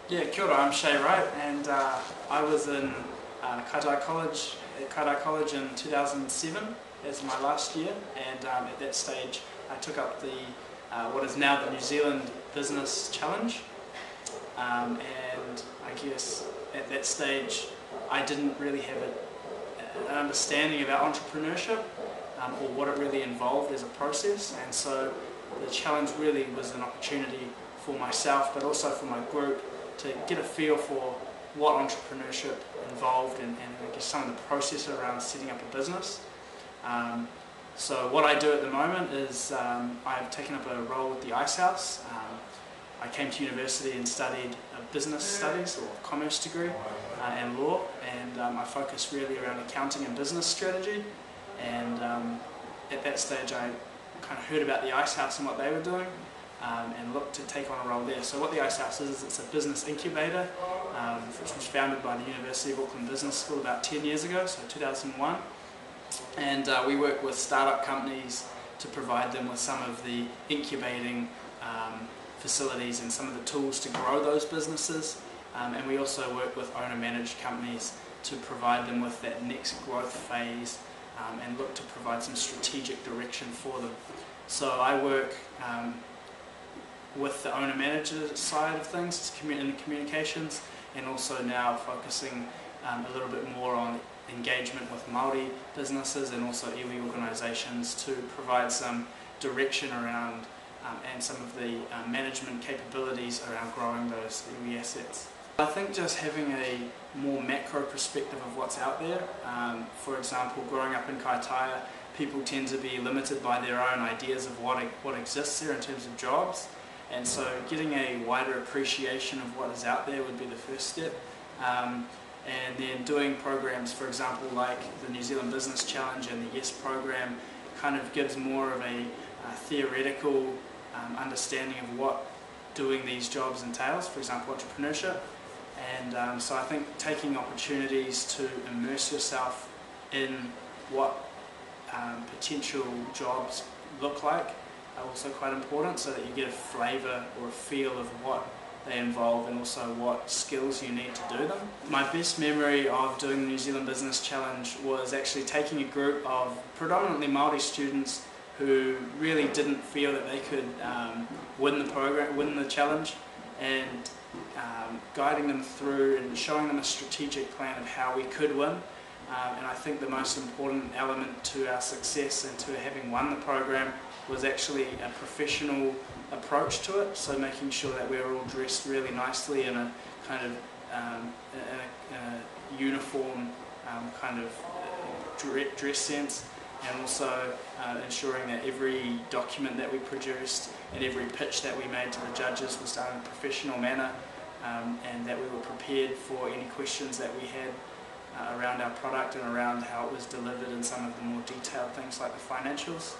Yeah, kia ora, I'm Shay Wright, and I was in Kaitaia College in 2007 as my last year, and at that stage I took up the what is now the New Zealand Business Challenge, and I guess at that stage I didn't really have an understanding about entrepreneurship or what it really involved as a process, and so the challenge really was an opportunity for myself but also for my group to get a feel for what entrepreneurship involved and I guess some of the process around setting up a business. So what I do at the moment is I've taken up a role with the Icehouse. I came to university and studied business studies or commerce degree and law, and I focus really around accounting and business strategy, and at that stage I kind of heard about the Icehouse and what they were doing, and looked to take on a role there. So what the Icehouse is, it's a business incubator which was founded by the University of Auckland Business School about 10 years ago, so 2001, and we work with startup companies to provide them with some of the incubating facilities and some of the tools to grow those businesses, and we also work with owner-managed companies to provide them with that next growth phase and look to provide some strategic direction for them. So I work with the owner-manager side of things in the communications, and also now focusing a little bit more on engagement with Maori businesses and also iwi organisations to provide some direction around and some of the management capabilities around growing those iwi assets. I think just having a more macro perspective of what's out there. For example, growing up in Kaitaia, people tend to be limited by their own ideas of what exists there in terms of jobs, and so getting a wider appreciation of what is out there would be the first step. And then doing programs, for example, like the New Zealand Business Challenge and the YES program, kind of gives more of a theoretical understanding of what doing these jobs entails, for example entrepreneurship, and so I think taking opportunities to immerse yourself in what potential jobs look like are also quite important, so that you get a flavour or a feel of what they involve and also what skills you need to do them. My best memory of doing the New Zealand Business Challenge was actually taking a group of predominantly Maori students who really didn't feel that they could win the challenge, and guiding them through and showing them a strategic plan of how we could win. And I think the most important element to our success and to having won the program was actually a professional approach to it, so making sure that we were all dressed really nicely in a kind of in a uniform kind of dress sense, and also ensuring that every document that we produced and every pitch that we made to the judges was done in a professional manner, and that we were prepared for any questions that we had around our product and around how it was delivered and some of the more detailed things like the financials.